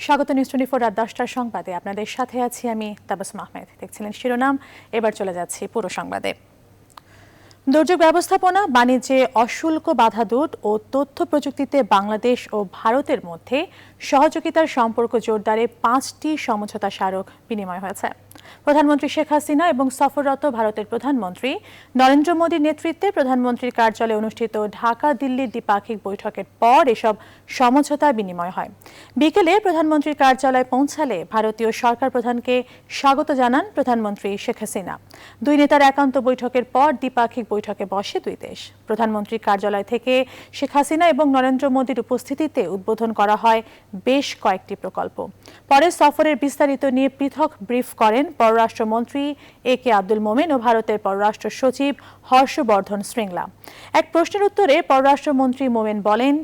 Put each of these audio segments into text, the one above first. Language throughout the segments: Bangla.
স্বাগত নিউজ 24 রাত 10টার সংবাদে আপনাদের সাথে আছি আমি তাবাসসুম আহমেদ। দেখছিলেন শিরোনাম, এবার চলে যাচ্ছি পুরো সংবাদে। দুর্যোগ ব্যবস্থাপনা, বাণিজ্যে অশুল্ক বাধা দূর ও তথ্য প্রযুক্তিতে বাংলাদেশ ও ভারতের মধ্যে সহযোগিতার সম্পর্ক জোরদারে 5টি সমঝোতা স্মারক বিনিময় হয়েছে। প্রধানমন্ত্রী শেখ হাসিনা এবং সফররত ভারতের প্রধানমন্ত্রী নরেন্দ্র মোদীর নেতৃত্বে প্রধানমন্ত্রীর কার্যালয়ে অনুষ্ঠিত ঢাকা দিল্লির দ্বিপাক্ষিক বৈঠকের পর এসব সমঝোতা বিনিময় হয়। বিকেলে প্রধানমন্ত্রীর কার্যালয়ে পৌঁছালে ভারতীয় সরকার প্রধানকে স্বাগত জানান প্রধানমন্ত্রী শেখ হাসিনা। দুই নেতার একান্ত বৈঠকের পর দ্বিপাক্ষিক বৈঠকে বসে দুই দেশ। প্রধানমন্ত্রীর কার্যালয় থেকে শেখ হাসিনা এবং নরেন্দ্র মোদীর উপস্থিতিতে উদ্বোধন করা হয় বেশ কয়েকটি প্রকল্প। পরে সফরের বিস্তারিত নিয়ে পৃথক ব্রিফ করেন পররাষ্ট্রমন্ত্রী এ.কে আব্দুল মোমেন ও ভারতের পররাষ্ট্র সচিব হর্ষবর্ধন শ্রীংলা। এক প্রশ্নের উত্তরে পররাষ্ট্রমন্ত্রী মোমেন বলেন,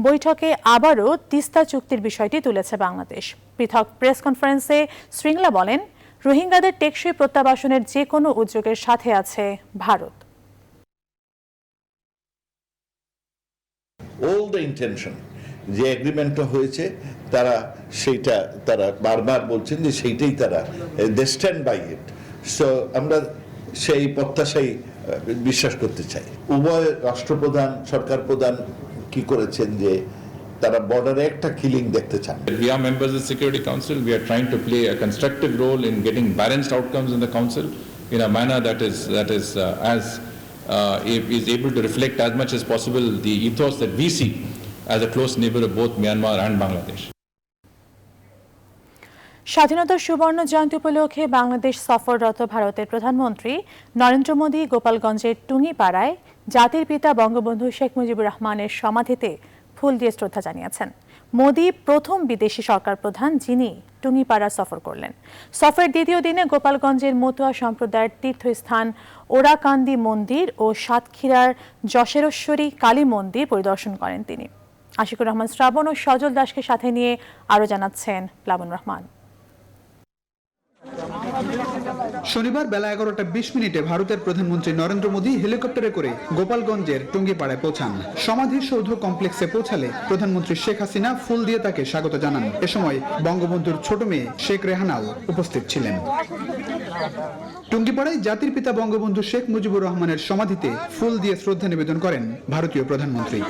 বৈঠকে আবারও তিস্তা চুক্তির বিষয়টি তুলেছে বাংলাদেশ। পৃথক প্রেস কনফারেন্সে শ্রীংলা বলেন, রোহিঙ্গাদের টেকসই প্রত্যাবাসনের যে কোনো উদ্যোগের সাথে আছে ভারত। All the intention যে এগ্রিমেন্টটা হয়েছে তারা বারবার বলছেন যে সেইটাই তারা দে স্ট্যান্ড বাই ইট। সো আমরা সেই প্রত্যাশাই বিশ্বাস করতে চাই। উভয় রাষ্ট্রপ্রধান, সরকার প্রধান কি করেছেন যে তারা বর্ডারে একটা কিলিং দেখতে চান। We are members of the Security Council. We are trying to play a constructive role in getting balanced outcomes in the Council in a manner that is able to reflect as much as possible the ethos that we see as a close neighbor of both Myanmar and Bangladesh. স্বাধীনতার সুবর্ণ জয়ন্তী উপলক্ষে বাংলাদেশ সফররত ভারতের প্রধানমন্ত্রী নরেন্দ্র মোদী গোপালগঞ্জের টুঙ্গিপাড়ায় জাতির পিতা বঙ্গবন্ধু শেখ মুজিবুর রহমানের সমাধিতে ফুল দিয়ে শ্রদ্ধা জানিয়েছেন। মোদী প্রথম বিদেশি সরকার প্রধান যিনি টুঙ্গিপাড়া সফর করলেন। সফরের দ্বিতীয় দিনে গোপালগঞ্জের মতুয়া সম্প্রদায়ের তীর্থস্থান ওরাকান্দি মন্দির ও সাতক্ষীরার যশেরশ্বরী কালী মন্দির পরিদর্শন করেন তিনি। আশিকুর রহমান শ্রাবণ ও সজল দাসকে সাথে নিয়ে আরও জানাচ্ছেন প্লাবন রহমান। শনিবার বেলা 11:20 ভারতের প্রধানমন্ত্রী নরেন্দ্র মোদী হেলিকপ্টারে করে গোপালগঞ্জের টুঙ্গিপাড়ায় পৌঁছান। সমাধিসৌধ কমপ্লেক্সে পৌঁছালে প্রধানমন্ত্রী শেখ হাসিনা ফুল দিয়ে তাকে স্বাগত জানান। এ সময় বঙ্গবন্ধুর ছোট মেয়ে শেখ রেহানাও উপস্থিত ছিলেন। টুঙ্গিপাড়ায় জাতির পিতা বঙ্গবন্ধু শেখ মুজিবুর রহমানের সমাধিতে ফুল দিয়ে শ্রদ্ধা নিবেদন করেন ভারতীয় প্রধানমন্ত্রী।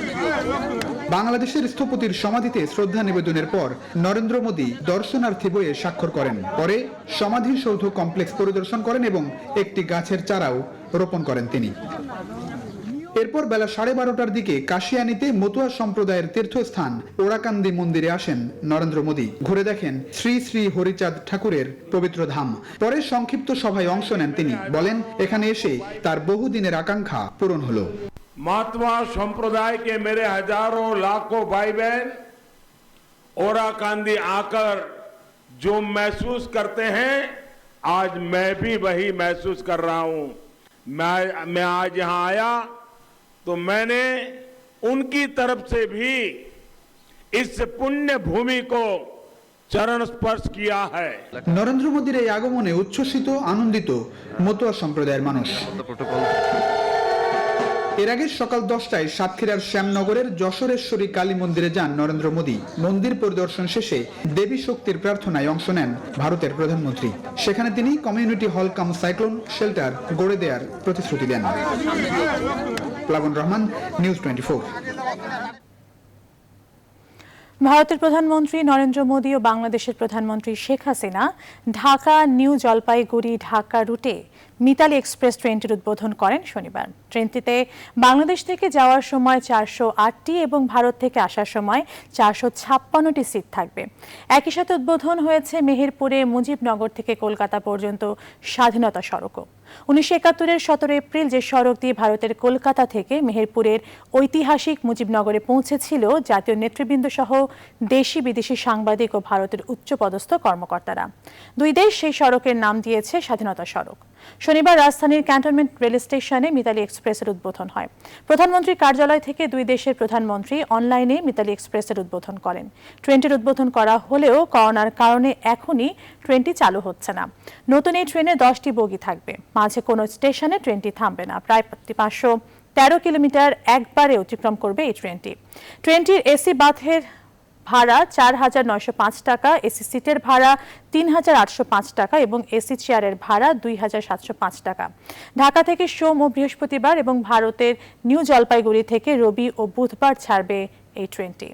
বাংলাদেশের স্থপতির সমাধিতে শ্রদ্ধা নিবেদনের পর নরেন্দ্র মোদী দর্শনার্থী বইয়ে স্বাক্ষর করেন। পরে সমাধিসৌধ কমপ্লেক্স পরিদর্শন করেন এবং একটি গাছের চারাও রোপণ করেন তিনি। এরপর বেলা 12:30টার দিকে কাশিয়ানীতে মতুয়া সম্প্রদায়ের তীর্থস্থান ওরাকান্দি মন্দিরে আসেন নরেন্দ্র মোদী। ঘুরে দেখেন শ্রী শ্রী হরিচাঁদ ঠাকুরের পবিত্র ধাম। পরে সংক্ষিপ্ত সভায় অংশ নেন তিনি। বলেন, এখানে এসে তার বহুদিনের আকাঙ্ক্ষা পূরণ হলো। मातवा संप्रदाय के मेरे हजारों लाखों भाई बहन ओराकांदी आकर जो महसूस करते हैं, आज मैं भी वही महसूस कर रहा हूं। मैं आज यहां आया तो मैंने उनकी तरफ से भी इस पुण्य भूमि को चरण स्पर्श किया है। নরেন্দ্র মোদীর এই আগমনে উচ্ছ্বসিত, আনন্দিত মতুয়া সম্প্রদায়ের মানুষ। এর আগে সকাল 10টায় সাতক্ষীরার শ্যামনগরের যশোরেশ্বরী কালী মন্দিরে যান নরেন্দ্র মোদী। মন্দির পরিদর্শন শেষে দেবী শক্তির প্রার্থনায় অংশ নেন ভারতের প্রধানমন্ত্রী। সেখানে তিনি কমিউনিটি হল কাম সাইক্লোন শেল্টার গড়ে দেওয়ার প্রতিশ্রুতি দেন। প্লাবন রহমান, নিউজ 24। ভারতের প্রধানমন্ত্রী নরেন্দ্র মোদী ও বাংলাদেশের প্রধানমন্ত্রী শেখ হাসিনা ঢাকা নিউ জলপাইগুড়ি ঢাকা রুটে মিতালি এক্সপ্রেস ট্রেনটির উদ্বোধন করেন শনিবার। ট্রেনটিতে বাংলাদেশ থেকে যাওয়ার সময় 408টি এবং ভারত থেকে আসার সময় 456টি সিট থাকবে। একই সাথে উদ্বোধন হয়েছে মেহেরপুরে মুজিবনগর থেকে কলকাতা পর্যন্ত স্বাধীনতা সড়কও। 1971-এর 17 এপ্রিল যে সড়ক দিয়ে ভারতের কলকাতা থেকে মেহেরপুরের ঐতিহাসিক মুজিবনগরে পৌঁছেছিল জাতীয় নেতৃবৃন্দ সহ দেশি বিদেশি সাংবাদিক ও ভারতের উচ্চপদস্থ কর্মকর্তারা। দুই দেশ সেই সড়কের নাম দিয়েছে স্বাধীনতা সড়ক। শনিবার রাজধানীর ক্যান্টনমেন্ট রেল স্টেশনে মিতালি এক্সপ্রেসের উদ্বোধন হয়। প্রধানমন্ত্রীর কার্যালয় থেকে দুই দেশের প্রধানমন্ত্রী অনলাইনে মিতালি এক্সপ্রেসের উদ্বোধন করেন। ট্রেনটির উদ্বোধন করা হলেও করোনার কারণে এখনই ট্রেনটি চালু হচ্ছে না। নতুন এই ট্রেনে 10টি বগি থাকবে। মাঝে কোনো স্টেশনে ট্রেনটি থামবে না। প্রায় 513 কিলোমিটার একবারে অতিক্রম করবে এই ট্রেনটির এসি বাথের ভাড়া 4,905 টাকা, এসি সিটের ভাড়া 3,805 টাকা এবং এসি চেয়ারের ভাড়া 2,705 টাকা। ঢাকা থেকে সোম ও বৃহস্পতিবার এবং ভারতের নিউ জলপাইগুড়ি থেকে রবি ও বুধবার ছাড়বে এই ট্রেনটি।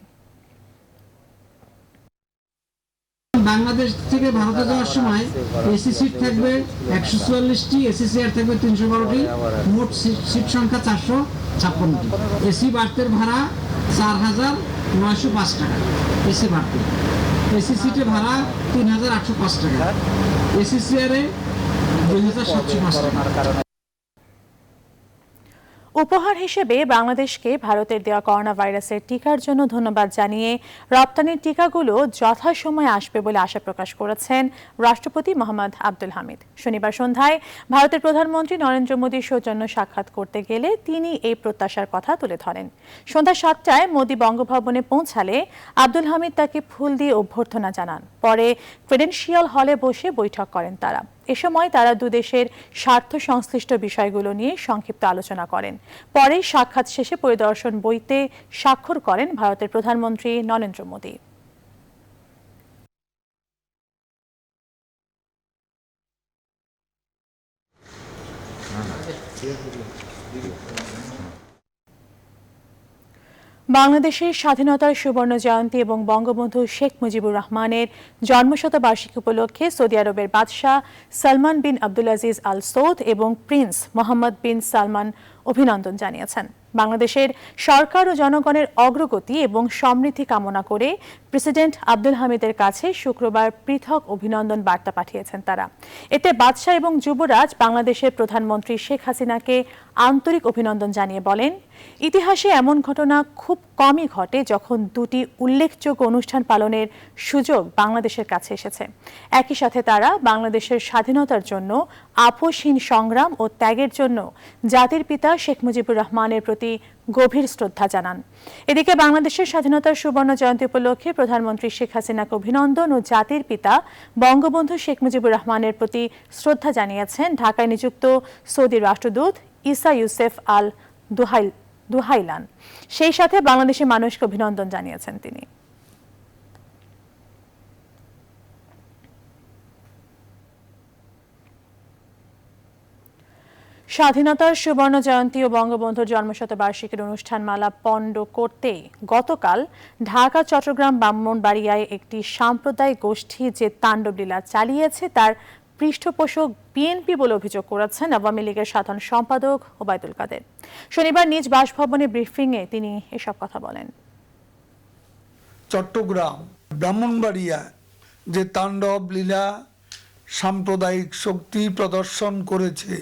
বাংলাদেশ থেকে ভারতে যাওয়ার সময় এসি সিট থাকবে 144টি, এসি চেয়ার থাকবে 312টি, মোট সিট সংখ্যা 456টি। এসি বার্থের ভাড়া 4,905 টাকা এসি বার্থে, এসি সিটে ভাড়া 3,805 টাকা, এসি চেয়ারে 2,705 টাকা। উপহার হিসেবে বাংলাদেশকে ভারতের দেওয়া করোনা ভাইরাসের টিকার জন্য ধন্যবাদ জানিয়ে রপ্তানির টিকাগুলো যথাসময়ে আসবে বলে আশা প্রকাশ করেছেন রাষ্ট্রপতি মোহাম্মদ আব্দুল হামিদ। শনিবার সন্ধ্যায় ভারতের প্রধানমন্ত্রী নরেন্দ্র মোদীর সৌজন্য সাক্ষাৎ করতে গেলে তিনি এই প্রত্যাশার কথা তুলে ধরেন। সন্ধ্যা 7টায় মোদী বঙ্গভবনে পৌঁছালে আব্দুল হামিদ তাকে ফুল দিয়ে অভ্যর্থনা জানান। পরে ক্রেডেনশিয়াল হলে বসে বৈঠক করেন তারা। এ সময় তারা দুদেশের স্বার্থ সংশ্লিষ্ট বিষয়গুলো নিয়ে সংক্ষিপ্ত আলোচনা করেন। পরে সাক্ষাৎ শেষে পরিদর্শন বইতে স্বাক্ষর করেন ভারতের প্রধানমন্ত্রী নরেন্দ্র মোদী। বাংলাদেশের স্বাধীনতার সুবর্ণ জয়ন্তী এবং বঙ্গবন্ধু শেখ মুজিবুর রহমানের জন্মশতবার্ষিকী উপলক্ষে সৌদি আরবের বাদশাহ সালমান বিন আব্দুল আজিজ আল সৌদ এবং প্রিন্স মোহাম্মদ বিন সালমান অভিনন্দন জানিয়েছেন। বাংলাদেশের সরকার ও জনগণের অগ্রগতি এবং সমৃদ্ধি কামনা করে প্রেসিডেন্ট আব্দুল হামিদের কাছে শুক্রবার পৃথক অভিনন্দন বার্তা পাঠিয়েছেন তারা। এতে বাদশাহ এবং যুবরাজ বাংলাদেশের প্রধানমন্ত্রী শেখ হাসিনাকে আন্তরিক অভিনন্দন জানিয়ে বলেন, ইতিহাসে এমন ঘটনা খুব কমই ঘটে যখন দুটি উল্লেখযোগ্য অনুষ্ঠান পালনের সুযোগ বাংলাদেশের কাছে এসেছে। একই সাথে তারা বাংলাদেশের স্বাধীনতার জন্য আপোষহীন সংগ্রাম ও ত্যাগের জন্য জাতির পিতা শেখ মুজিবুর রহমানের প্রতি গভীর শ্রদ্ধা জানান। এদিকে বাংলাদেশের স্বাধীনতার সুবর্ণ জয়ন্তী উপলক্ষে প্রধানমন্ত্রী শেখ হাসিনাকে অভিনন্দন ও জাতির পিতা বঙ্গবন্ধু শেখ মুজিবুর রহমানের প্রতি শ্রদ্ধা জানিয়েছেন ঢাকায় নিযুক্ত সৌদি রাষ্ট্রদূত ইসা ইউসেফ আল দুহাইলান। সেই সাথে বাংলাদেশের মানুষকে অভিনন্দন জানিয়েছেন তিনি। স্বাধীনতার সুবর্ণ জয়ন্তী ও বঙ্গবন্ধুর জন্মশতবার্ষিকীর অনুষ্ঠানমালা পণ্ড করতে গতকাল ঢাকা, চট্টগ্রাম, ব্রাহ্মণবাড়িয়ায় একটি সাম্প্রদায়িক গোষ্ঠী যে তাণ্ডবলীলা চালিয়েছে তার পৃষ্ঠপোষক বিএনপি বলে অভিযোগ করেছেন আওয়ামী লীগের সাধারণ সম্পাদক ওবায়দুল কাদের। শনিবার নিজ বাসভবনে ব্রিফিংয়ে তিনি এসব কথা বলেন। চট্টগ্রাম, ব্রাহ্মণবাড়িয়া যে তাণ্ডব লীলা সাম্প্রদায়িক শক্তি প্রদর্শন করেছে,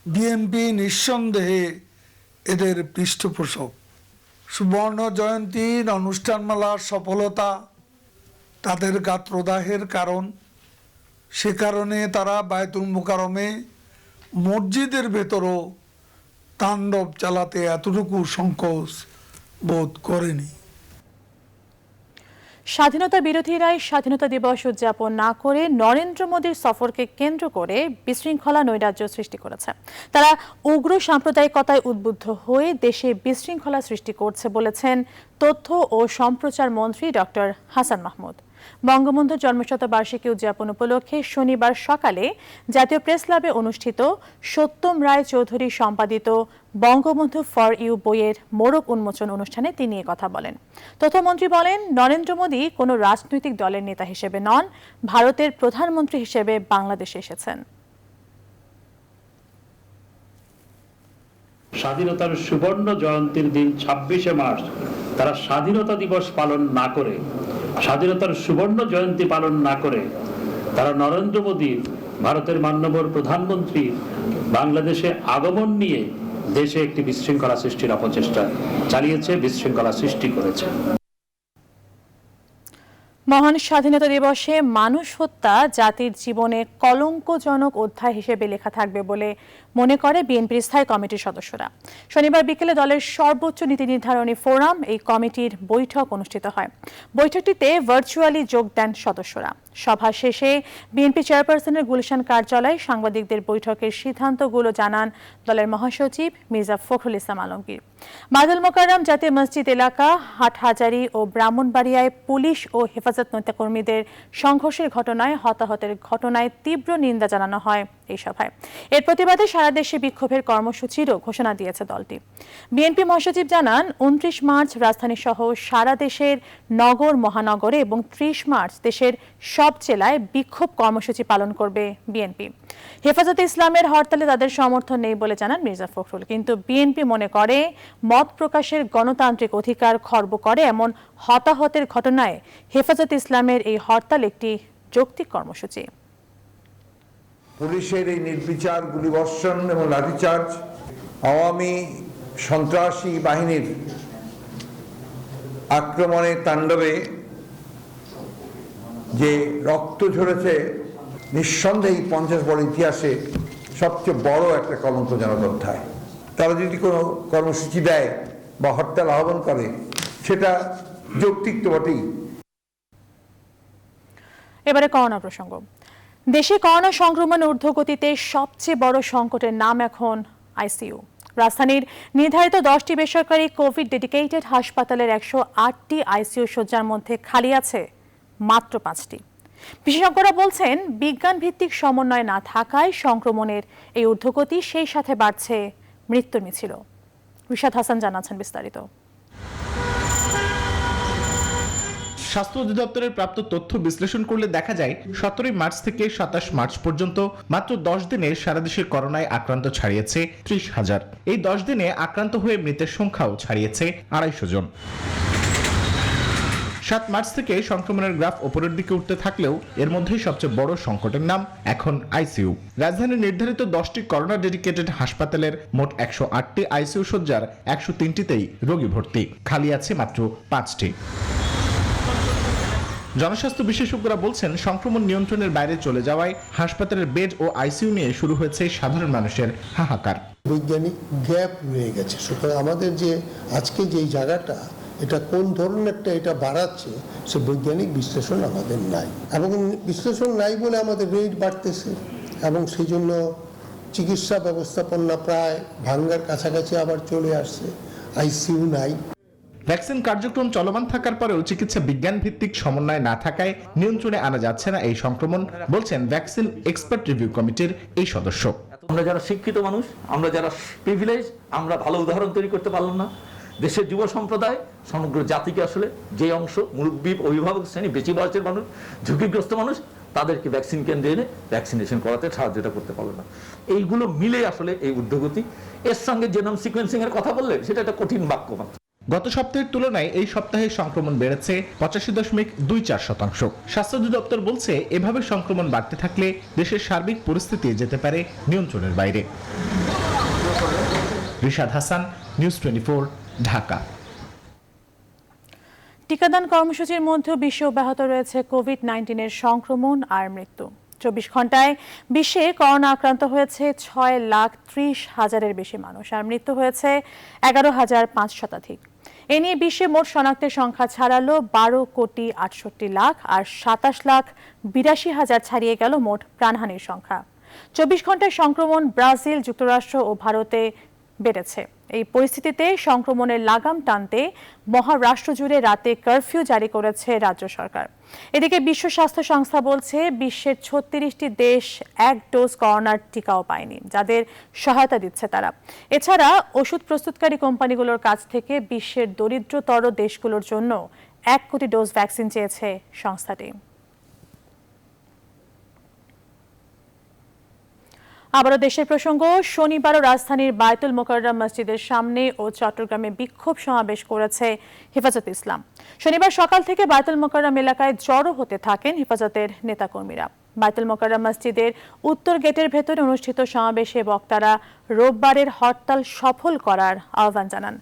বিএনপি নিঃসন্দেহে এদের পৃষ্ঠপোষক। সুবর্ণ জয়ন্তীর অনুষ্ঠানমালার সফলতা তাদের গাত্রদাহের কারণ। সে কারণে তারা বায়তুল মোকাররমে মসজিদের ভেতরও তাণ্ডব চালাতে এতটুকু সংকোচ বোধ করেনি। স্বাধীনতা বিরোধীরাই স্বাধীনতা দিবস উদযাপন না করে নরেন্দ্র মোদীর সফরকে কেন্দ্র করে বিশৃঙ্খলা নৈরাজ্য সৃষ্টি করেছে। তারা উগ্র সাম্প্রদায়িকতায় উদ্বুদ্ধ হয়ে দেশে বিশৃঙ্খলা সৃষ্টি করছে বলেছেন তথ্য ও সম্প্রচার মন্ত্রী ডক্টর হাসান মাহমুদ। বঙ্গবন্ধুর জন্মশতবার্ষিকী উদযাপন উপলক্ষে শনিবার সকালে জাতীয় প্রেস ক্লাবে অনুষ্ঠিত সত্যম রায় চৌধুরী সম্পাদিত বঙ্গবন্ধু ফর ইউ বইয়ের মোড়ক উন্মোচন অনুষ্ঠানে তিনি কথা বলেন। তথ্যমন্ত্রী বলেন, নরেন্দ্র মোদী কোনো রাজনৈতিক দলের নেতা হিসেবে নন, ভারতের প্রধানমন্ত্রী হিসেবে বাংলাদেশে এসেছেন। স্বাধীনতার সুবর্ণ জয়ন্তীর দিন 26শে মার্চ তারা স্বাধীনতা দিবস পালন না করে, স্বাধীনতার সুবর্ণ জয়ন্তী পালন না করে তারা নরেন্দ্র মোদীর, ভারতের মাননীয় প্রধানমন্ত্রী বাংলাদেশে আগমন নিয়ে দেশে একটি বিশৃঙ্খলা সৃষ্টির অপচেষ্টা চালিয়েছে, বিশৃঙ্খলা সৃষ্টি করেছে। মহান স্বাধীনতা দিবসে মানুষ হত্যা জাতির জীবনে কলঙ্কজনক অধ্যায় হিসেবে লেখা থাকবে বলে মনে করে বিএনপির স্থায়ী কমিটির সদস্যরা। শনিবার বিকেলে দলের সর্বোচ্চ নীতি নির্ধারণী ফোরাম এই কমিটির বৈঠক অনুষ্ঠিত হয়। বৈঠকটিতে ভার্চুয়ালি যোগ দেন সদস্যরা। সভা শেষে বিএনপি চেয়ারপারসনের গুলশান কার্যালয়ে সাংবাদিকদের বৈঠকের সিদ্ধান্তগুলো জানান দলের মহাসচিব মির্জা ফখরুল ইসলাম আলমগীর। বায়তুল মোকাররম জাতীয় মসজিদ এলাকা, হাটহাজারী ও ব্রাহ্মণবাড়িয়ায় পুলিশ ও হেফাজত নেতাকর্মীদের সংঘর্ষের ঘটনায় হতাহতের ঘটনায় তীব্র নিন্দা জানানো হয় এই সভায়। এর প্রতিবাদে সারা দেশে বিক্ষোভের কর্মসূচিরও ঘোষণা দিয়েছে দলটি। বিএনপি মহাসচিব জানান 29 মার্চ রাজধানী সহ সারা দেশের নগর মহানগরে এবং 30 মার্চ দেশের সব জেলায় বিক্ষোভ কর্মসূচি পালন করবে বিএনপি। হেফাজতে ইসলামের হরতালে তাদের সমর্থন নেই বলে জানান মির্জা ফখরুল, কিন্তু বিএনপি মনে করে মত প্রকাশের গণতান্ত্রিক অধিকার খর্ব করে এমন হতাহতের ঘটনায় হেফাজতে ইসলামের এই হরতাল একটি যৌক্তিক কর্মসূচি। পুলিশের এই নির্বিচার গুলিবর্ষণ এবং লাঠিচার্জ, আওয়ামী সন্ত্রাসী বাহিনীর আক্রমণের তাণ্ডবে যে রক্ত ঝরেছে, নিঃসন্দেহে 50 বছর ইতিহাসে সবচেয়ে বড় একটা কলঙ্কজনক অধ্যায়। তারা যদি কোনো কর্মসূচি দেয় বা হরতাল আহ্বান করে, সেটা যৌক্তিক তো বটেই। এবারে করোনা প্রসঙ্গ। দেশে করোনা সংক্রমণের ঊর্ধ্বগতিতে সবচেয়ে বড় সংকটের নাম এখন আইসিইউ। রাজধানীর নির্ধারিত 10টি বেসরকারি কোভিড ডেডিকেটেড হাসপাতালের 108টি আইসিইউ শয্যার মধ্যে খালি আছে মাত্র 5টি। বিশেষজ্ঞরা বলছেন, বিজ্ঞান ভিত্তিক সমন্বয় না থাকায় সংক্রমণের এই ঊর্ধ্বগতি, সেই সাথে বাড়ছে মৃত্যুর মিছিল। রিশাদ হাসান জানাচ্ছেন বিস্তারিত। স্বাস্থ্য অধিদপ্তরের প্রাপ্ত তথ্য বিশ্লেষণ করলে দেখা যায় 17 মার্চ থেকে 27 মার্চ পর্যন্ত মাত্র 10 দিনে সারা দেশে করোনায় আক্রান্ত ছাড়িয়েছে 30,000। এই 10 দিনে আক্রান্ত হয়ে মৃতের সংখ্যাও ছাড়িয়েছে 250 জন। 7 মার্চ থেকে সংক্রমণের গ্রাফ উপরের দিকে উঠতে থাকলেও এর মধ্যে সবচেয়ে বড় সংকটের নাম এখন আইসিইউ। রাজধানীর নির্ধারিত 10টি করোনা ডেডিকেটেড হাসপাতালের মোট 108টি আইসিইউ শয্যার 103টিতেই রোগী ভর্তি, খালি আছে মাত্র 5টি। জনস্বাস্থ্য বিশেষজ্ঞরা বলছেন, সংক্রমণ নিয়ন্ত্রণের বাইরে চলে যাওয়ায় হাসপাতালের বেড ও আইসিইউ নিয়ে শুরু হয়েছে সাধারণ মানুষের হাহাকার। বৈজ্ঞানিক গ্যাপ রয়ে গেছে। সুতরাং আমাদের যে আজকে যে জায়গাটা, এটা কোন ধরনেরটা এটা বাড়াচ্ছে, সে বৈজ্ঞানিক বিশ্লেষণ আমাদের নাই, এবং বিশ্লেষণ নাই বলে আমাদের রেট বাড়তেছে, এবং সেই জন্য চিকিৎসা ব্যবস্থাপনা প্রায় ভাঙ্গার কাছাকাছি আবার চলে আসছে। আইসিইউ নাই। ভ্যাকসিন কার্যক্রম চলমান থাকার পরেও চিকিৎসা বিজ্ঞান ভিত্তিক সমন্বয় না থাকায় নিয়ন্ত্রণে আনা যাচ্ছে না এই সংক্রমণ, বলছেন ভ্যাকসিন এক্সপার্ট রিভিউ কমিটির এই সদস্য। আমরা যারা শিক্ষিত মানুষ, আমরা যারা প্রিভিলেজ, আমরা ভালো উদাহরণ তৈরি করতে পারলাম না। দেশের যুব সম্প্রদায়, সমগ্র জাতিকে আসলে যে অংশ মুরব্বী, অভিভাবক শ্রেণী, বেশি বয়সের মানুষ, ঝুঁকিগ্রস্ত মানুষ, তাদেরকে ভ্যাকসিন কেন্দ্রে এনে ভ্যাকসিনেশন করাতে সাহায্যটা করতে পারলো না। এইগুলো মিলে আসলে এই ঊর্ধ্বগতি। এর সঙ্গে জেনোম সিকোয়েন্সিং এর কথা বললেন, সেটা একটা কঠিন বাক্য মাত্র। গত সপ্তাহের তুলনায় এই সপ্তাহে সংক্রমণ বেড়েছে 85.24%। স্বাস্থ্য অধিদপ্তর বলছে, এভাবে সংক্রমণ বাড়তে থাকলে দেশের সার্বিক পরিস্থিতি যেতে পারে নিয়ন্ত্রণের বাইরে। রিশাদ হাসান, নিউজ 24, ঢাকা। টিকাদান কর্মসূচির মধ্যেও বিশ্বে অব্যাহত রয়েছে কোভিড-19 সংক্রমণ আর মৃত্যু। 24 ঘন্টায় বিশ্বে করোনা আক্রান্ত হয়েছে 6,30,000-এর বেশি মানুষ, আর মৃত্যু হয়েছে 11,500 শতাধিক। এ নিয়ে বিশ্বে মোট শনাক্তের সংখ্যা ছাড়ালো 12,68,00,000, আর 27,82,000 ছাড়িয়ে গেল মোট প্রাণহানির সংখ্যা। 24 ঘন্টায় সংক্রমণ ব্রাজিল, যুক্তরাষ্ট্র ও ভারতে বেড়েছে। এই পরিস্থিতিতে সংক্রমণের লাগাম টানতে মহারাষ্ট্র জুড়ে রাতে কারফিউ জারি করেছে রাজ্য সরকার। এদিকে বিশ্ব স্বাস্থ্য সংস্থা বলছে, বিশ্বের 36টি দেশ 1 ডোজ করোনার টিকাও পায়নি, যাদের সহায়তা দিচ্ছে তারা। এছাড়া ওষুধ প্রস্তুতকারী কোম্পানিগুলোর কাছ থেকে বিশ্বের দরিদ্রতর দেশগুলোর জন্য 1 কোটি ডোজ ভ্যাকসিন চেয়েছে সংস্থাটি। আবারও দেশের প্রসঙ্গ। শনিবারও রাজধানীর বায়তুল মোকাররম মসজিদের সামনে ও চট্টগ্রামে বিক্ষোভ সমাবেশ করেছে হেফাজতে ইসলাম। শনিবার সকাল থেকে বায়তুল মোকাররম এলাকায় জড়ো হতে থাকেন হেফাজতের নেতাকর্মীরা। বায়তুল মোকাররম মসজিদের উত্তর গেটের ভেতরে অনুষ্ঠিত সমাবেশে বক্তারা রোববারের হরতাল সফল করার আহ্বান জানান।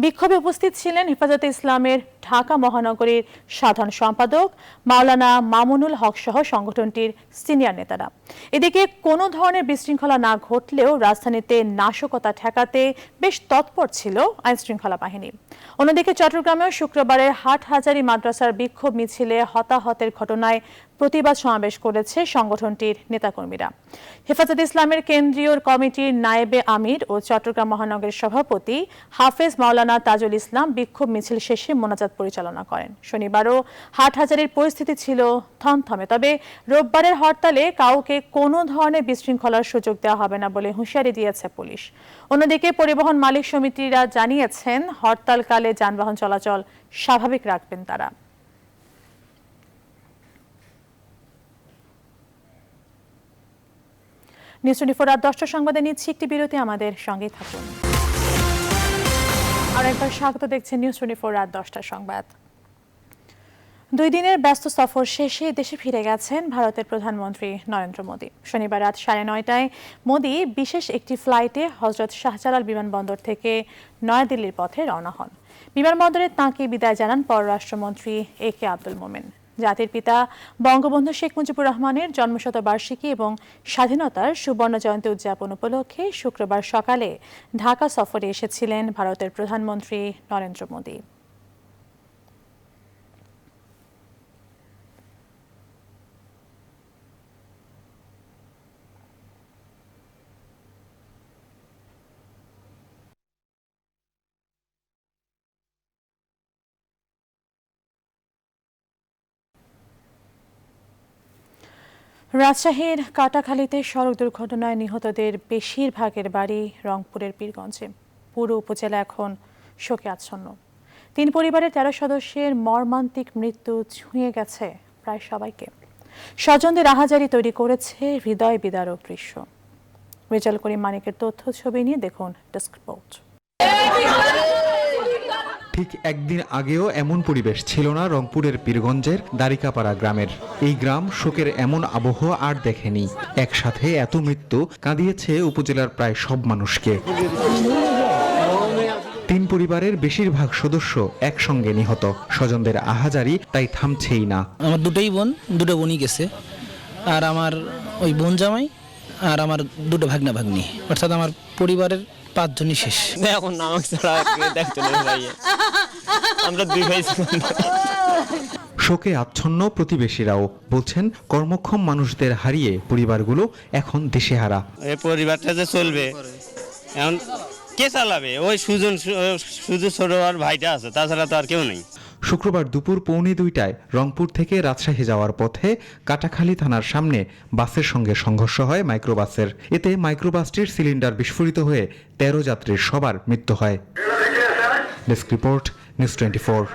বিক্ষোভে উপস্থিত ছিলেন হেফাজতে ইসলামের ঢাকা মহানগরীর সাধারণ সম্পাদক মাওলানা মামুনুল হক সহ সংগঠনটির সিনিয়র নেতারা। এদিকে কোনো ধরনের বিশৃঙ্খলা না ঘটলেও রাজধানীতে নাশকতা ঠেকাতে বেশ তৎপর ছিল আইনশৃঙ্খলা বাহিনী। অন্যদিকে চট্টগ্রামেও শুক্রবারের হাটহাজারী মাদ্রাসার বিক্ষোভ মিছিলে হতাহতের ঘটনায় প্রতিবাদ সমাবেশ করেছে সংগঠনটির নেতাকর্মীরা। হেফাজত ইসলামের কেন্দ্রীয় কমিটির নায়েবে আমির ও চট্টগ্রাম মহানগরের সভাপতি হাফেজ মাওলানা তাজুল ইসলাম বিক্ষোভ মিছিল শেষে মোনাজাত পরিচালনা করেন। শনিবারও হাটহাজারীর পরিস্থিতি ছিল থমথমে, তবে রোববারের হরতালে কাউকে কোনো ধরনের বিশৃঙ্খলার সুযোগ দেওয়া হবে না বলে হুঁশিয়ারি দিয়েছে পুলিশ। অন্যদিকে পরিবহন মালিক সমিতিরা জানিয়েছেন হরতালকালে যানবাহন চলাচল স্বাভাবিক রাখবেন তারা। নিউজ 24 রাত 10টার সংবাদে নিচ্ছি একটি বিরতি, আমাদের সঙ্গেই থাকুন। আর একবার স্বাগত, দেখছেন নিউজ 24 রাত 10টার সংবাদ। 2 দিনের ব্যস্ত সফর শেষে দেশে ফিরে গেছেন ভারতের প্রধানমন্ত্রী নরেন্দ্র মোদী। শনিবার রাত 9:30টায় মোদী বিশেষ একটি ফ্লাইটে হজরত শাহজালাল বিমানবন্দর থেকে নয়াদিল্লির পথে রওনা হন। বিমানবন্দরে তাঁকে বিদায় জানান পররাষ্ট্রমন্ত্রী AK আব্দুল মোমেন। জাতির পিতা বঙ্গবন্ধু শেখ মুজিবুর রহমানের জন্মশতবার্ষিকী এবং স্বাধীনতার সুবর্ণ জয়ন্তী উদযাপন উপলক্ষে শুক্রবার সকালে ঢাকা সফরে এসেছিলেন ভারতের প্রধানমন্ত্রী নরেন্দ্র মোদী। রাজশাহীর কাটাখালীতে সড়ক দুর্ঘটনায় নিহতদের বেশিরভাগের বাড়ি রংপুরের পীরগঞ্জে। পুরো উপজেলা এখন শোকে আচ্ছন্ন। 3 পরিবারের 13 সদস্যের মর্মান্তিক মৃত্যু ছুঁয়ে গেছে প্রায় সবাইকে। স্বজনদের আহাজারি তৈরি করেছে হৃদয় বিদারক দৃশ্য। রেজাল করিম মানিকের তথ্য ছবি নিয়ে দেখুন ডেস্ক রিপোর্ট। ঠিক একদিন আগেও এমন পরিবেশ ছিল না রংপুরের পীরগঞ্জের দারিকাপাড়া গ্রামের। এই গ্রাম শোকের এমন আবহ আর দেখেনি। একসাথে এত মৃত্যু কাঁদিয়েছে উপজেলার প্রায় সব মানুষকে। 3 পরিবারের বেশিরভাগ সদস্য একসঙ্গে নিহত। স্বজনদের আহাজারি তাই থামছেই না। আমার দুটো বোনই গেছে, আর আমার ওই বোন জামাই আর আমার 2 ভাগনা ভাগ্নি, অর্থাৎ আমার পরিবারের 5 জনই শেষ। এখন নামাজ ছাড়া দেখতে নেই ভাই, আমরা 2 ভাই। শোকে আচ্ছন্ন প্রতিবেশীরাও বলছেন কর্মক্ষম মানুষদের হারিয়ে পরিবারগুলো এখন দিশেহারা। এই পরিবারটা যে চলবে এখন কে চালাবে? ওই সুজন শুধু ছোট আর ভাইটা আছে, তাছাড়া তো আর কেউ নেই। শুক্রবার দুপুর 1:45টায় রংপুর থেকে রাজশাহী যাওয়ার পথে কাটাখালী থানার সামনে বাসের সঙ্গে সংঘর্ষ হয় মাইক্রোবাসের। এতে মাইক্রোবাসটির সিলিন্ডার বিস্ফোরিত হয়ে 13 যাত্রীর সবার মৃত্যু হয়। Desk report, news 24।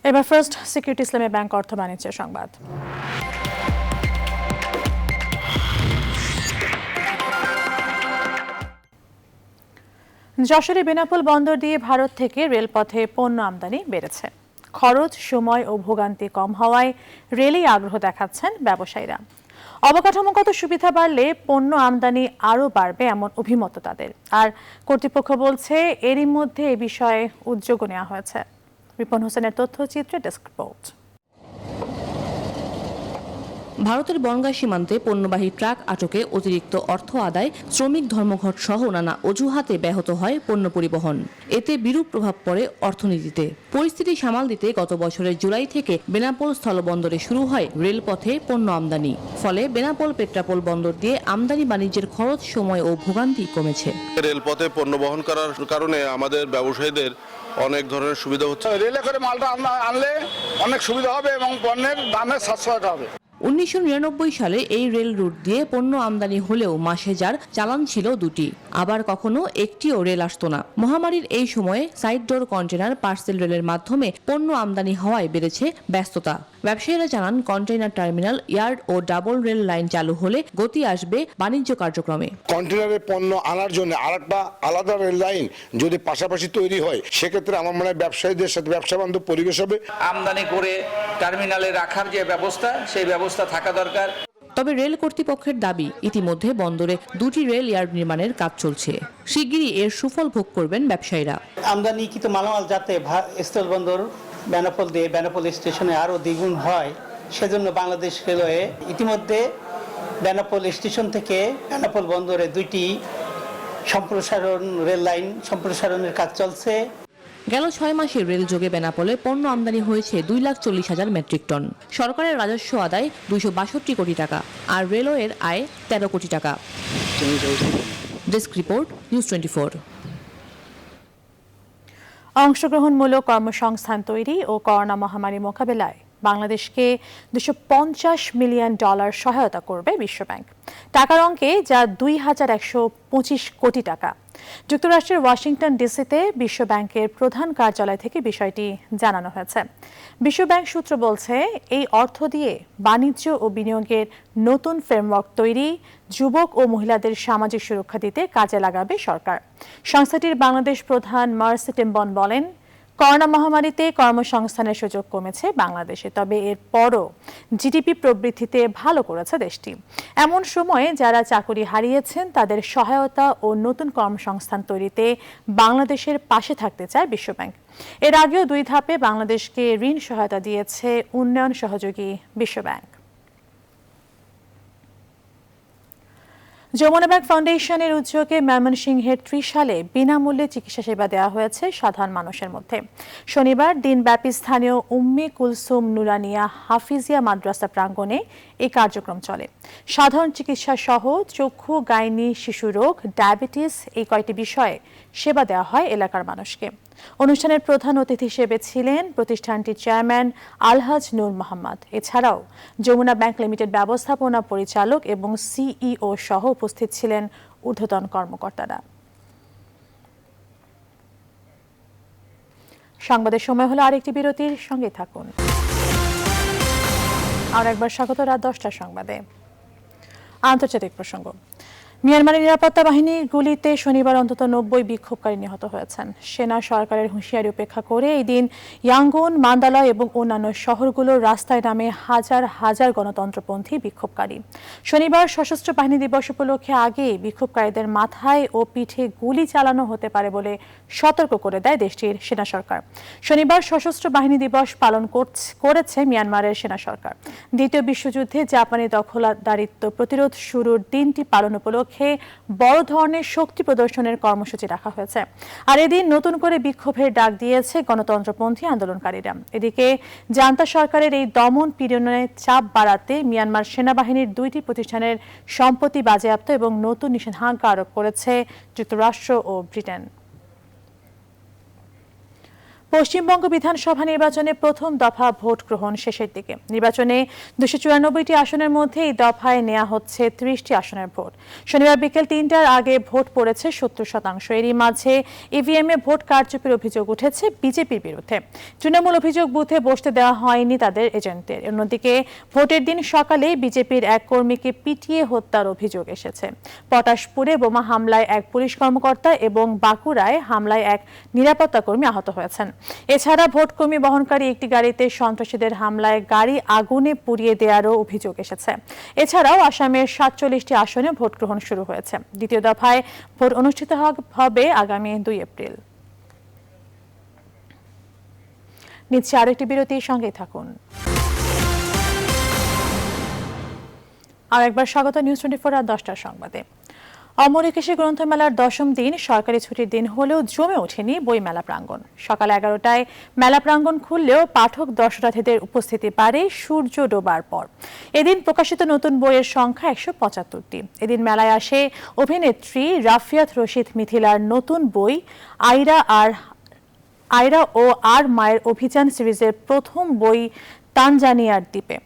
এবার ফার্স্ট সিকিউরিটি ইসলামী ব্যাংক অর্থ বাণিজ্যের সংবাদ। যশোরে বেনাপোল বন্দর দিয়ে ভারত থেকে রেলপথে পণ্য আমদানি বেড়েছে। খরচ, সময় ও ভোগান্তি কম হওয়ায় রেলেই আগ্রহ দেখাচ্ছেন ব্যবসায়ীরা। অবকাঠামোগত সুবিধা বাড়লে পণ্য আমদানি আরও বাড়বে এমন অভিমত তাদের। আর কর্তৃপক্ষ বলছে এরই মধ্যে এ বিষয়ে উদ্যোগও নেওয়া হয়েছে। রিপন হোসেনের তথ্যচিত্রে ডেস্ক রিপোর্ট। ভারতের বনগাঁ সীমান্তে পণ্যবাহী ট্রাক আটকে অতিরিক্ত অর্থ আদায়, শ্রমিক ধর্মঘট সহ নানা অজুহাতে ব্যাহত হয় পণ্য পরিবহন। এতে বিরূপ প্রভাব পড়ে অর্থনীতিতে। পরিস্থিতি সামাল দিতে গত বছরের জুলাই থেকে বেনাপোল স্থলবন্দরে শুরু হয় রেলপথে পণ্য আমদানি। ফলে বেনাপোল পেট্রাপোল বন্দর দিয়ে আমদানি বাণিজ্যের খরচ, সময় ও ভোগান্তি কমেছে। রেলপথে পণ্য বহন করার কারণে আমাদের ব্যবসায়ীদের অনেক ধরনের সুবিধা হচ্ছে। রেলে করে মালটা আনলে অনেক সুবিধা হবে এবং পণ্যের দামের সাশ্রয়টা হবে। 1999 সালে এই রেল রুট দিয়ে পণ্য আমদানি হলেও মাসে যার চালান ছিল 2টি, আবার কখনো একটিও রেল আসতো না। মহামারীর এই সময়ে সাইড ডোর কন্টেনার পার্সেল রেলের মাধ্যমে পণ্য আমদানি হওয়ায় বেড়েছে ব্যস্ততা। ব্যবসায়ীরা জানান, container terminal, yard O double rail line চালু হলে গতি আসবে বাণিজ্য কার্যক্রমে। কন্টেনারের পণ্য আনার জন্য আরেকটা আলাদা রেল লাইন যদি পাশাপাশি তৈরি হয়, সেক্ষেত্রে আমার মনে হয় ব্যবসায়ীদের সাথে ব্যবসা বান্ধব পরিবেশ হবে। আমদানি করে টার্মিনালে রাখার যে ব্যবস্থা, সেই ব্যবস্থা থাকা দরকার। তবে রেল কর্তৃপক্ষের দাবি ইতিমধ্যে বন্দরে 2টি রেল ইয়ার্ড নির্মাণের কাজ চলছে। শিগগিরই এর সুফল ভোগ করবেন ব্যবসায়ীরা। আমদানিকৃত মালামাল যাতে স্থলবন্দর বেনাপোল স্টেশনে আরও দ্বিগুণ হয়, সেজন্য বাংলাদেশ রেলওয়ে ইতিমধ্যে বেনাপোল স্টেশন থেকে বেনাপোল বন্দরে 2টি রেল লাইন সম্প্রসারণের কাজ চলছে। গেল 6 মাসে রেল যোগে বেনাপোলে পণ্য আমদানি হয়েছে 2,40,000 মেট্রিক টন। সরকারের রাজস্ব আদায় 262 কোটি টাকা, আর রেলওয়ের আয় 13 কোটি টাকা। Desk report, news 24। অংশগ্রহণমূলক কর্মসংস্থান তৈরি ও করোনা মহামারী মোকাবেলায় বাংলাদেশকে $250 মিলিয়ন সহায়তা করবে বিশ্বব্যাংক। টাকার অঙ্কে যা 2,125 কোটি টাকা। যুক্তরাষ্ট্রের ওয়াশিংটন ডিসিতে বিশ্বব্যাংকের প্রধান কার্যালয় থেকে বিষয়টি জানানো হয়েছে। বিশ্বব্যাংক সূত্র বলছে, এই অর্থ দিয়ে বাণিজ্য ও বিনিয়োগের নতুন ফ্রেমওয়ার্ক তৈরি, যুবক ও মহিলাদের সামাজিক সুরক্ষা দিতে কাজে লাগাবে সরকার। সংস্থাটির বাংলাদেশ প্রধান মার্সি টিম্বন বলেন, করোনা মহামারীতে কর্মসংস্থানের সুযোগ কমেছে বাংলাদেশে, তবে এরপরও জিডিপি প্রবৃদ্ধিতে ভালো করেছে দেশটি। এমন সময়ে যারা চাকরি হারিয়েছেন তাদের সহায়তা ও নতুন কর্মসংস্থান তৈরিতে বাংলাদেশের পাশে থাকতে চায় বিশ্বব্যাংক। এর আগেও 2 ধাপে বাংলাদেশকে ঋণ সহায়তা দিয়েছে উন্নয়ন সহযোগী বিশ্বব্যাংক। যমুনা ব্যাংক ফাউন্ডেশনের উদ্যোগে ময়মনসিংহের ত্রিশালে বিনামূল্যে চিকিৎসা সেবা দেওয়া হয়েছে সাধারণ মানুষের মধ্যে। শনিবার দিনব্যাপী স্থানীয় উম্মে কুলসুম নুরানিয়া হাফিজিয়া মাদ্রাসা প্রাঙ্গণে এই কার্যক্রম চলে। সাধারণ চিকিৎসা সহ চক্ষু, গাইনি, শিশু রোগ, ডায়াবেটিস এই কয়েকটি বিষয়ে সেবা দেওয়া হয় এলাকার মানুষকে। অনুষ্ঠানের প্রধান অতিথি হিসেবে ছিলেন প্রতিষ্ঠানটির চেয়ারম্যান আলহাজ নূর মোহাম্মদ। এছাড়াও যমুনা ব্যাংক লিমিটেড ব্যবস্থাপনা পরিচালক এবং সিইও সহ উপস্থিত ছিলেন ঊর্ধ্বতন কর্মকর্তারা। সংবাদের সময় হলো আরেকটি বিরতির, সঙ্গে থাকুন। আর একবার স্বাগত রাত 10টার সংবাদে। আন্তর্জাতিক প্রসঙ্গ। মিয়ানমারের নিরাপত্তা বাহিনীর গুলিতে শনিবার অন্তত 90 বিক্ষোভকারী নিহত হয়েছেন। সেনা সরকারের হুঁশিয়ারি উপেক্ষা করে এই দিন ইয়াঙ্গুন, মান্দালয় এবং অন্যান্য শহরগুলোর রাস্তায় নামে হাজার হাজার গণতন্ত্রপন্থী বিক্ষোভকারী। শনিবার সশস্ত্র বাহিনী দিবস উপলক্ষে আগে বিক্ষোভকারীদের মাথায় ও পিঠে গুলি চালানো হতে পারে বলে সতর্ক করে দেয় দেশটির সেনা সরকার। শনিবার সশস্ত্র বাহিনী দিবস পালন করেছে মিয়ানমারের সেনা সরকার। দ্বিতীয় বিশ্বযুদ্ধে জাপানি দখলদারিত্ব প্রতিরোধ শুরুর দিনটি পালন উপলক্ষে বড় ধরনের শক্তি প্রদর্শনের কর্মসূচি রাখা হয়েছে। আর এদিন নতুন করে বিক্ষোভের ডাক দিয়েছে গণতন্ত্রপন্থী আন্দোলনকারীরা। এদিকে জান্তা সরকারের এই দমন পীড়নের চাপ বাড়াতে মিয়ানমার সেনাবাহিনীর 2টি প্রতিষ্ঠানের সম্পত্তি বাজেয়াপ্ত এবং নতুন নিষেধাজ্ঞা আরোপ করেছে যুক্তরাষ্ট্র ও ব্রিটেন। পশ্চিমবঙ্গ বিধানসভা নির্বাচনে প্রথম দফা ভোট গ্রহণ শেষের দিকে। নির্বাচনে 294টি আসনের মধ্যে এই দফায় নেওয়া হচ্ছে 30টি আসনের ভোট। শনিবার বিকেল 3টার আগে ভোট পড়েছে 70%। এরই মাঝে ইভিএমে ভোট কারচুপির অভিযোগ উঠেছে বিজেপির বিরুদ্ধে। তৃণমূল অভিযোগ বুথে বসতে দেওয়া হয়নি তাদের এজেন্টদের। অন্যদিকে ভোটের দিন সকালে বিজেপির এক কর্মীকে পিটিয়ে হত্যার অভিযোগ এসেছে। পটাশপুরে বোমা হামলায় এক পুলিশ কর্মকর্তা এবং বাঁকুড়ায় হামলায় এক নিরাপত্তা কর্মী আহত হয়েছেন। এছাড়া ভোট কর্মী বহনকারী একটি গাড়িতে সন্ত্রাসীদের হামলায় গাড়ি আগুনে পুড়িয়ে দেওয়ারও অভিযোগ এসেছে। এছাড়াও আসামের 47টি আসনে ভোট গ্রহণ শুরু হয়েছে। দ্বিতীয় দফায় ভোট অনুষ্ঠিত হবে আগামী 2 এপ্রিল। নিচ্ছে আরেকটি বিরতির, সঙ্গেই থাকুন। আর একবার স্বাগত নিউজ 24 রাত 10টার সংবাদে। অমরিকেশী গ্রন্থমেলার 10ম দিন সরকারি ছুটির দিন হলেও জমে ওঠেনি বইমেলা প্রাঙ্গণ। সকাল 11টায় মেলা প্রাঙ্গণ খুললেও পাঠক দর্শনার্থীদের উপস্থিতি বাড়ে সূর্য ডোবার পর। এদিন প্রকাশিত নতুন বইয়ের সংখ্যা 175টি। এদিন মেলায় আসে অভিনেত্রী রাফিয়াত রশিদ মিথিলার নতুন বই আয়রা ও আর মায়ের অভিযান সিরিজের প্রথম বই তানজানিয়ার দ্বীপে।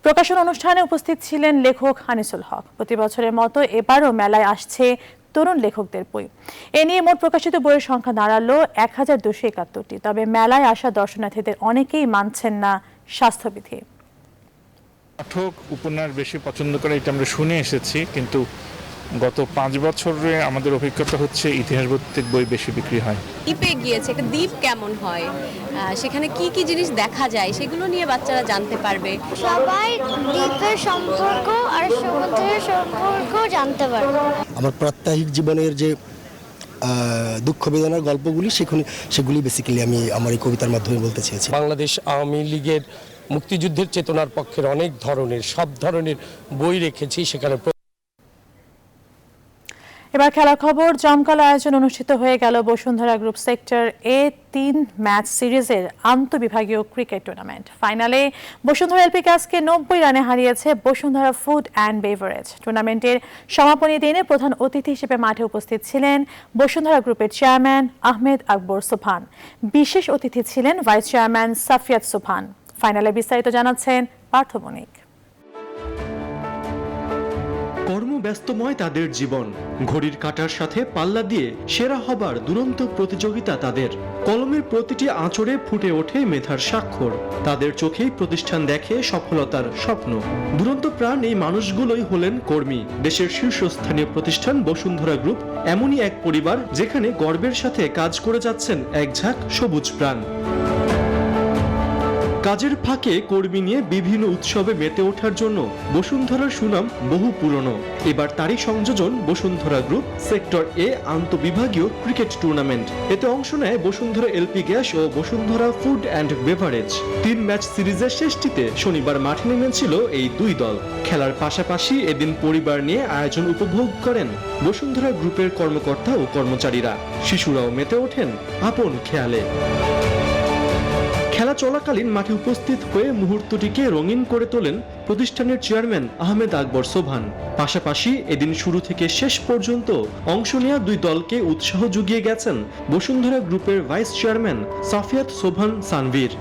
প্রকাশন অনুষ্ঠানে উপস্থিত ছিলেন লেখক আনিসুল হক। প্রতি বছরের মতো এবারও মেলায় আসছে তরুণ লেখকদের বই। এ নিয়ে মোট প্রকাশিত বইয়ের সংখ্যা দাঁড়ালো 1271টি। তবে মেলায় আসা দর্শনার্থীদের অনেকেই মানছেন না স্বাস্থ্যবিধি। পাঠক উপন্যাস বেশি পছন্দ করে এটা আমরা শুনে এসেছি, কিন্তু গত 5 বছরে আমাদের অভিজ্ঞতা হচ্ছে ইতিহাস ভিত্তিক বই বেশি বিক্রি হয়। দ্বীপে গিয়েছে, একটা দ্বীপ কেমন হয়, সেখানে কি কি জিনিস দেখা যায় সেগুলো নিয়ে বাচ্চারা জানতে পারবে। সবাই দ্বীপের সম্পর্ক আর সমুদ্রের সম্পর্ক জানতে পারবে। আমার প্রাত্যহিক জীবনের যে দুঃখ বেদনার গল্পগুলি সেগুলি বেসিক্যালি আমি আমার এই কবিতার মাধ্যমে বলতে চেয়েছি। বাংলাদেশ আওয়ামী লীগের মুক্তিযুদ্ধের চেতনার পক্ষের অনেক ধরনের সব ধরনের বই রেখেছি সেখানে। এবার খেলা খবর। জমকালো আয়োজন অনুষ্ঠিত হয়ে গেল বসুন্ধরা গ্রুপ সেক্টর এ 3 ম্যাচ সিরিজের আন্তঃবিভাগীয় ক্রিকেট টুর্নামেন্ট। ফাইনালে বসুন্ধরা এলপি ক্যাসকে 90 রানে হারিয়েছে বসুন্ধরা ফুড অ্যান্ড বেভারেজ। টুর্নামেন্টের সমাপনী দিনে প্রধান অতিথি হিসেবে মাঠে উপস্থিত ছিলেন বসুন্ধরা গ্রুপের চেয়ারম্যান আহমেদ আকবর সুবহান। বিশেষ অতিথি ছিলেন ভাইস চেয়ারম্যান সাফিয়াত সুবহান। ফাইনালে বিস্তারিত জানাচ্ছেন পার্থ বণিক। কর্মব্যস্তময় তাদের জীবন, ঘড়ির কাঁটার সাথে পাল্লা দিয়ে সেরা হবার দুরন্ত প্রতিযোগিতা তাদের। কলমের প্রতিটি আঁচড়ে ফুটে ওঠে মেধার স্বাক্ষর। তাদের চোখেই প্রতিষ্ঠান দেখে সফলতার স্বপ্ন। দুরন্ত প্রাণ এই মানুষগুলোই হলেন কর্মী। দেশের শীর্ষস্থানীয় প্রতিষ্ঠান বসুন্ধরা গ্রুপ এমনই এক পরিবার যেখানে গর্বের সাথে কাজ করে যাচ্ছেন এক ঝাঁক সবুজ প্রাণ। কাজের ফাঁকে কর্মী নিয়ে বিভিন্ন উৎসবে মেতে ওঠার জন্য বসুন্ধরার সুনাম বহু পুরনো। এবার তারই সংযোজন বসুন্ধরা গ্রুপ সেক্টর এ আন্তঃবিভাগীয় ক্রিকেট টুর্নামেন্ট। এতে অংশ নেয় বসুন্ধরা এলপি গ্যাস ও Bashundhara food and beverage. 3 match সিরিজের শেষটিতে শনিবার মাঠে নেমেছিল এই দুই দল। খেলার পাশাপাশি এদিন পরিবার নিয়ে আয়োজন উপভোগ করেন বসুন্ধরা গ্রুপের কর্মকর্তা ও কর্মচারীরা। শিশুরাও মেতে ওঠেন আপন খেয়ালে। খেলা চলাকালীন মাঠে উপস্থিত হয়ে মুহূর্তটিকে রঙিন করে তোলেন প্রতিষ্ঠানের চেয়ারম্যান আহমেদ আকবর সোবহান। পাশাপাশি এদিন শুরু থেকে শেষ পর্যন্ত অংশ নেওয়া দুই দলকে উৎসাহ জুগিয়ে গেছেন বসুন্ধরা গ্রুপের ভাইস চেয়ারম্যান সাফিয়াত সোবহান সানভীর।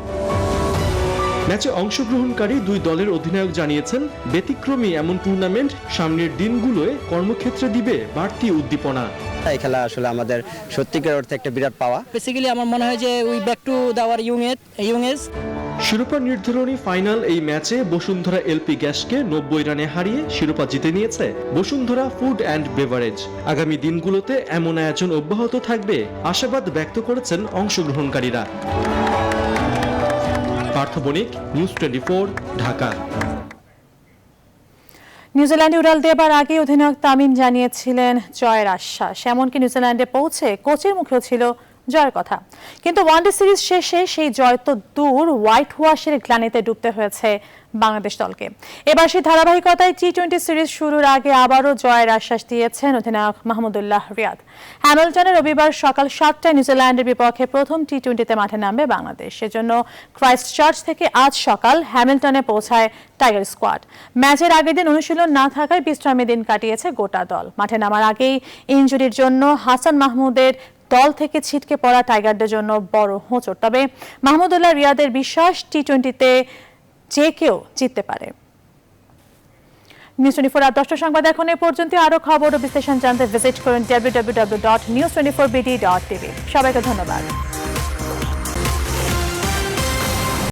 ম্যাচে অংশগ্রহণকারী দুই দলের অধিনায়ক জানিয়েছেন, ব্যতিক্রমী এমন টুর্নামেন্ট সামনের দিনগুলোয় কর্মক্ষেত্রে দিবে বাড়তি উদ্দীপনা। এই খেলা আসলে আমাদের সত্যিকার অর্থে একটা বিরাট পাওয়া। বেসিক্যালি আমার মনে হয় যে we back to our young age. শিরোপা নির্ধারণী ফাইনাল এই ম্যাচে বসুন্ধরা এলপি গ্যাসকে 90 রানে হারিয়ে শিরোপা জিতে নিয়েছে বসুন্ধরা ফুড অ্যান্ড বেভারেজ। আগামী দিনগুলোতে এমন আয়োজন অব্যাহত থাকবে আশাবাদ ব্যক্ত করেছেন অংশগ্রহণকারীরা। পার্থ বণিক, নিউজ 24, ঢাকা। নিউজিল্যান্ডে উড়াল দেবার আগে অধিনায়ক তামিম জানিয়েছিলেন জয়ের আশ্বাস। এমনকি নিউজিল্যান্ডে পৌঁছে কোচের মুখেও ছিল জয়ের কথা। কিন্তু ওয়ানডে সিরিজ শেষে সেই জয় তো দূর, হোয়াইট ওয়াশের গ্লানিতে ডুবতে হয়েছে বাংলাদেশ দলকে। এবার সেই ধারাবাহিকতায় টি-20 সিরিজ শুরুর আগে আবারও জয়ের আশ্বাস দিয়েছেন অধিনায়ক মাহমুদুল্লাহ রিয়াদ। হ্যামিল্টনে রবিবার সকাল 7টায় নিউজিল্যান্ডের বিপক্ষে প্রথম টি-20তে মাঠে নামবে বাংলাদেশ। সেজন্য ক্রাইস্টচার্চ থেকে আজ সকাল হ্যামিল্টনে পৌঁছায় টাইগার স্কোয়াড। ম্যাচের আগের দিন অনুশীলন না থাকায় বিশ্রামী দিন কাটিয়েছে গোটা দল। মাঠে নামার আগেই ইনজুরির জন্য হাসান মাহমুদের দল থেকে ছিটকে পড়া টাইগারদের জন্য বড় হোঁচট। তবে মাহমুদুল্লাহ রিয়াদের বিশ্বাস, টি-20তে যে কেউ জিততে পারে। নিউজ 24 রাত 10টার সংবাদ এখন এ পর্যন্ত। আরো খবর ও বিশ্লেষণ জানতে ভিজিট করুন www.news24bd.tv। সবাইকে ধন্যবাদ।